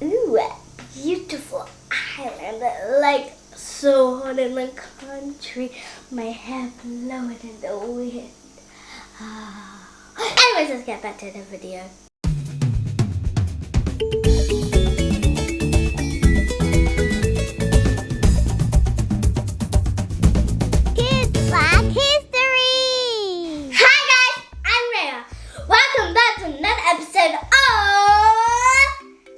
Ooh, beautiful island, like so hot in the country. My hair blowing in the wind. Anyways, let's get back to the video. KidsBlackHistory! Hi guys, I'm Rhea. Welcome back to another episode of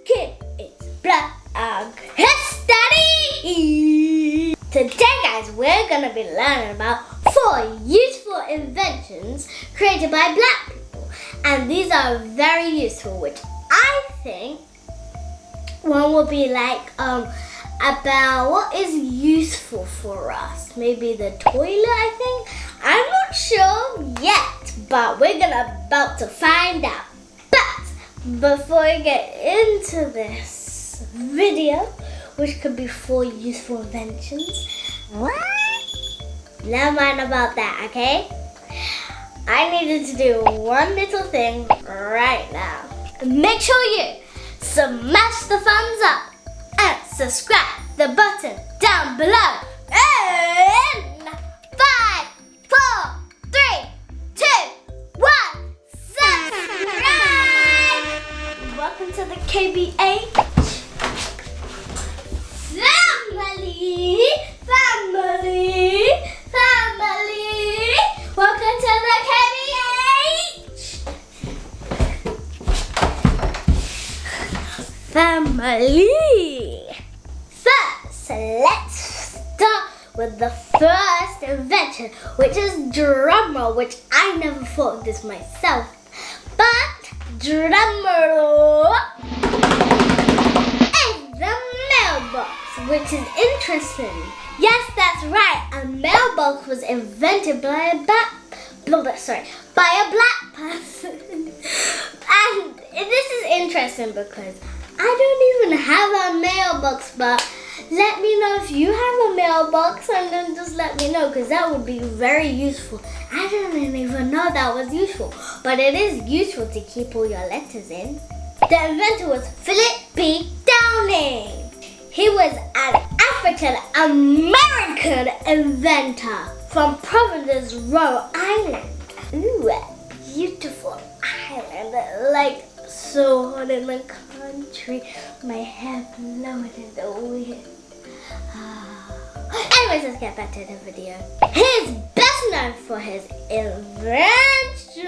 KidsBlackHistory! Today guys, we're going to be learning about 4 useful inventions created by black people. And these are very useful, which I think one will be like about what is useful for us. Maybe the toilet, I think. I'm not sure yet, but we're about to find out. But before we get into this video, which could be 4 useful inventions, never mind about that, okay? I needed to do one little thing right now. Make sure you smash the thumbs up and subscribe the button down below. And 5, 4, 3, 2, 1, subscribe! Welcome to the KBH family. Welcome to the KBH family. First, let's start with the first invention, which is drumroll, which I never thought of this myself. But drumroll is the mailbox, which is interesting. Yes, that's right. A mailbox was invented by a black person. And this is interesting because I don't even have a mailbox, but let me know if you have a mailbox and then just let me know, because that would be very useful. I didn't even know that was useful, but it is useful to keep all your letters in. The inventor was Philip B. Downing. He was an African-American inventor from Providence, Rhode Island. Ooh, beautiful island, like so hot in the country. My hair blowing in the wind. Anyways, let's get back to the video. He's best known for his invention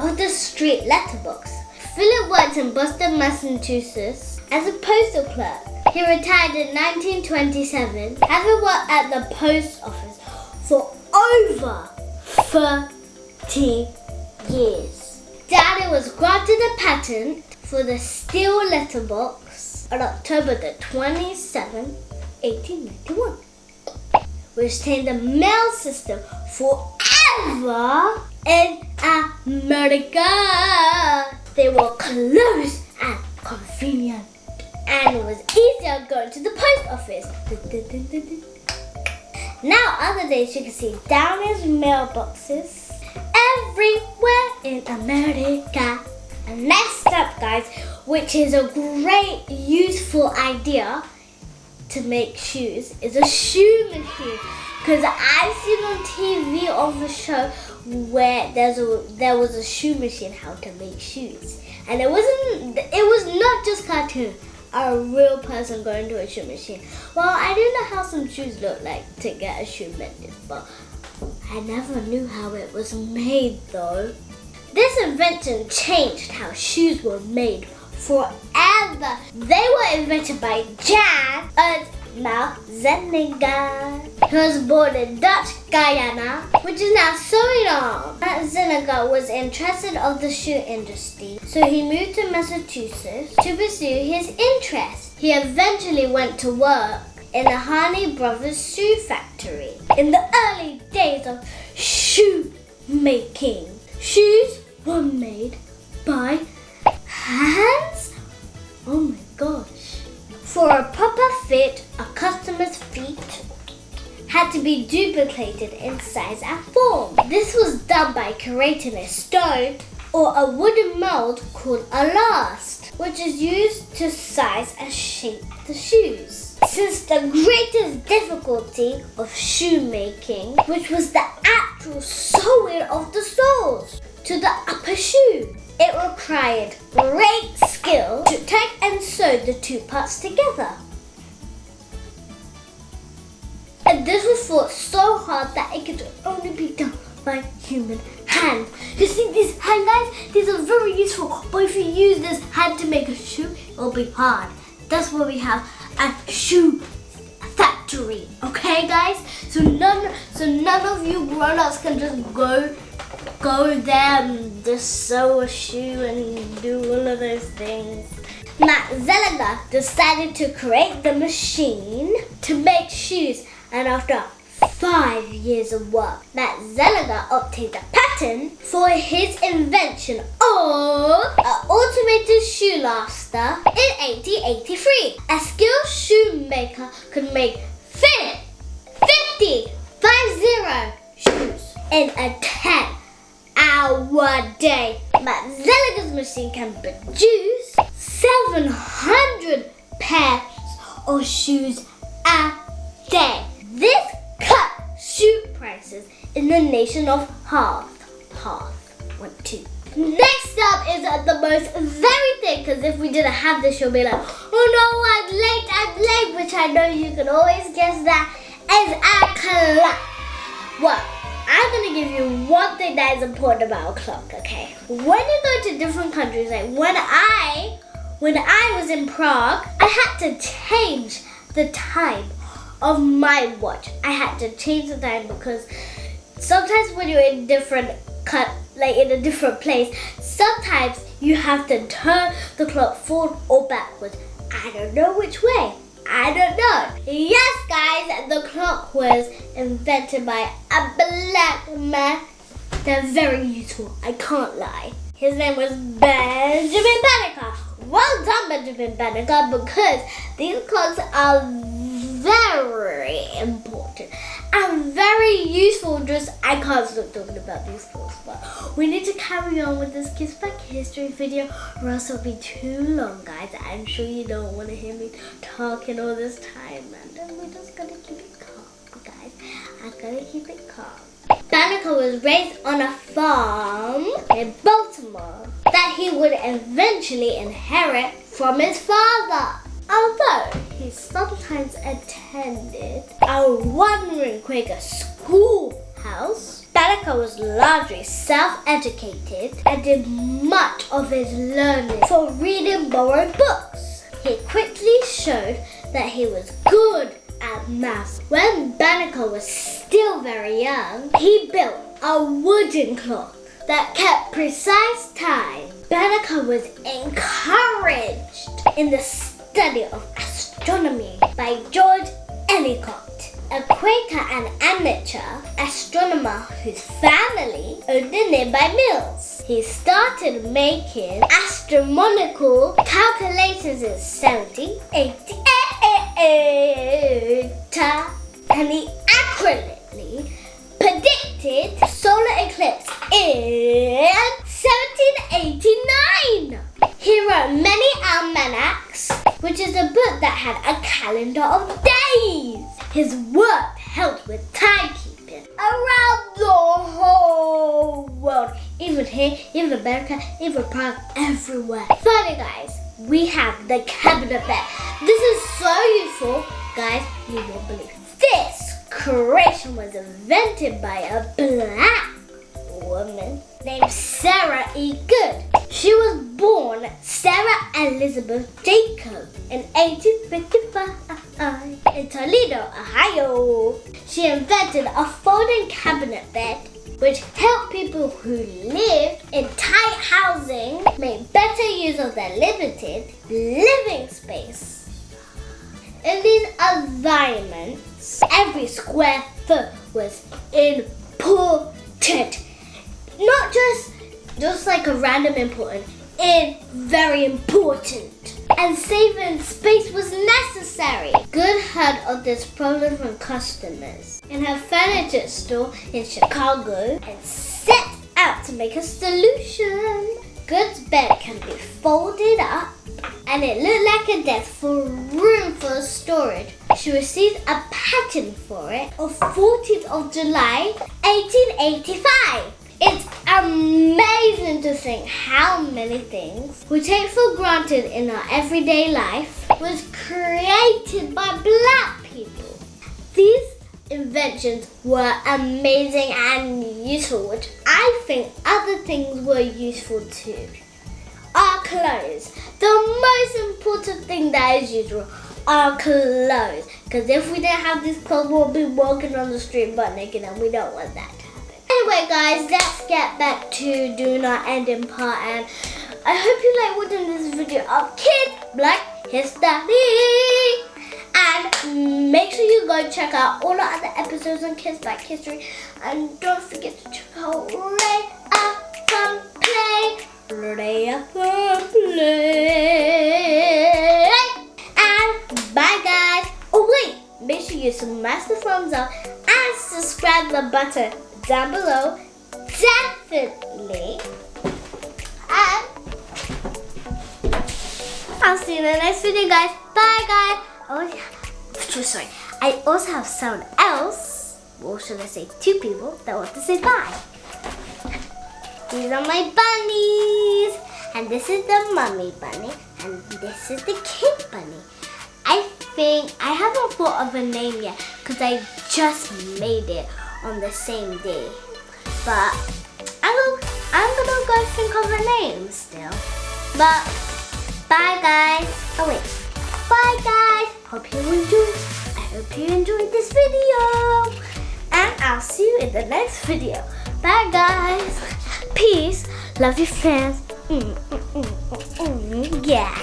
of the street letterbox. Philip worked in Boston, Massachusetts as a postal clerk. He retired in 1927, having worked at the post office for over 30 years. Downing was granted a patent for the steel letterbox on October the 27th, 1891, which changed the mail system forever in America. They were close and convenient, and it was easier going to the post office. Now, other days you can see Downing's mailboxes everywhere in America. And next up, guys, which is a great useful idea to make shoes, is a shoe machine. Because I've seen on TV on the show where there was a shoe machine, how to make shoes, and it was not just cartoon. A real person going to a shoe machine. Well, I do know how some shoes look like to get a shoe mended, but I never knew how it was made though. This invention changed how shoes were made forever. They were invented by Jan Zeniga. He was born in Dutch Guyana, which is now Suriname. Zeniga was interested in the shoe industry, so he moved to Massachusetts to pursue his interest. He eventually went to work in the Harney Brothers shoe factory. In the early days of shoe making, shoes were made by hands. Oh my gosh. For a proper fit, a customer's feet had to be duplicated in size and form. This was done by creating a stone or a wooden mold called a last. which is used to size and shape the shoes. Since the greatest difficulty of shoemaking, which was the actual sewing of the soles to the upper shoe, it required great skill to take and sew the two parts together. And this was fought so hard that it could only be done by human hand. You see these hand guys? These are very useful, but if you use this hand to make a shoe, it will be hard. That's why we have a shoe factory, okay guys? So none of you grown-ups can just go there and just sew a shoe and do all of those things. Matt Zeliger decided to create the machine to make shoes, and after 5 years of work, Matt Zeliger obtained a patent for his invention of an automated shoe laster in 1883. A skilled shoemaker could make 50 shoes in a 10-hour day. Matt Zeliger's machine can produce 700 pairs of shoes a day. This cut shoe prices in the nation of half. 1, 2. Next up is the most very thing, because if we didn't have this, you'll be like, oh no, I'm late, which I know you can always guess that is a clock. Well, I'm going to give you one thing that is important about a clock, okay? When you go to different countries, like when I was in Prague, I had to change the time of my watch. I had to change the time because sometimes when you're in in a different place, sometimes you have to turn the clock forward or backwards. I don't know which way. I don't know. Yes, guys, the clock was invented by a black man. They're very useful, I can't lie. His name was Benjamin Banneker. Well done, Benjamin Banneker, because these clocks are very important and very useful. I can't stop talking about these clocks, but we need to carry on with this Kids Black History video or else it'll be too long, guys. I'm sure you don't want to hear me talking all this time, and we're just gonna keep it calm, guys. I'm gonna keep it calm. Banneker was raised on a farm in Baltimore that he would eventually inherit from his father. Although he sometimes attended a wandering Quaker schoolhouse, Banneker was largely self-educated and did much of his learning from reading borrowed books. He quickly showed that he was good at math. When Banneker was still very young, he built a wooden clock that kept precise time. Banneker was encouraged in the study of astronomy by George Ellicott, a Quaker and amateur astronomer whose family owned the nearby mills. He started making astronomical calculations in 1788, and he accurately predicted the solar eclipse in 1789. He wrote many almanacs, which is a book that had a calendar of days. His work helped with timekeeping around the whole world. Even here, even America, even Prague, everywhere. Finally, guys, we have the cabinet bed. This is so useful, guys, you won't believe. This creation was invented by a black woman named Sarah E. Good. She was born Sarah Elizabeth Jacob in 1855 in Toledo, Ohio. She invented a folding cabinet bed which helped people who lived in tight housing make better use of their limited living space. In these environments, every square foot was important. Not just like a random important, very important. And saving space was necessary. Good heard of this problem from customers in her furniture store in Chicago and set out to make a solution. goods bed can be folded up and it looked like a desk for room for storage. She received a patent for it on 14th of July, 1885. It's amazing to think how many things we take for granted in our everyday life was created by Black people. These inventions were amazing and useful, which I think other things were useful too. Our clothes. The most important thing that is useful are clothes. Because if we didn't have these clothes, we'll be walking on the street butt naked and we don't want that to happen. Anyway guys, let's get back to doing our ending part, and I hope you like watching this video of Kids Black History. And make sure you go check out all the other episodes on Kids Black History. And don't forget to check out Ray Up and Play. Ray Up and Play. And bye guys. Oh wait, make sure you smash the thumbs up and subscribe the button down below. Definitely. And I'll see you in the next video guys. Bye guys. Oh yeah, sorry. I also have someone else, or should I say 2 people, that want to say bye. These are my bunnies. And this is the mummy bunny. And this is the kid bunny. I think, I haven't thought of a name yet because I just made it on the same day. But I'm gonna go think of a name still. But bye guys. Oh wait. Bye guys. I hope you enjoyed this video. And I'll see you in the next video. Bye guys. Peace. Love your friends. Yeah.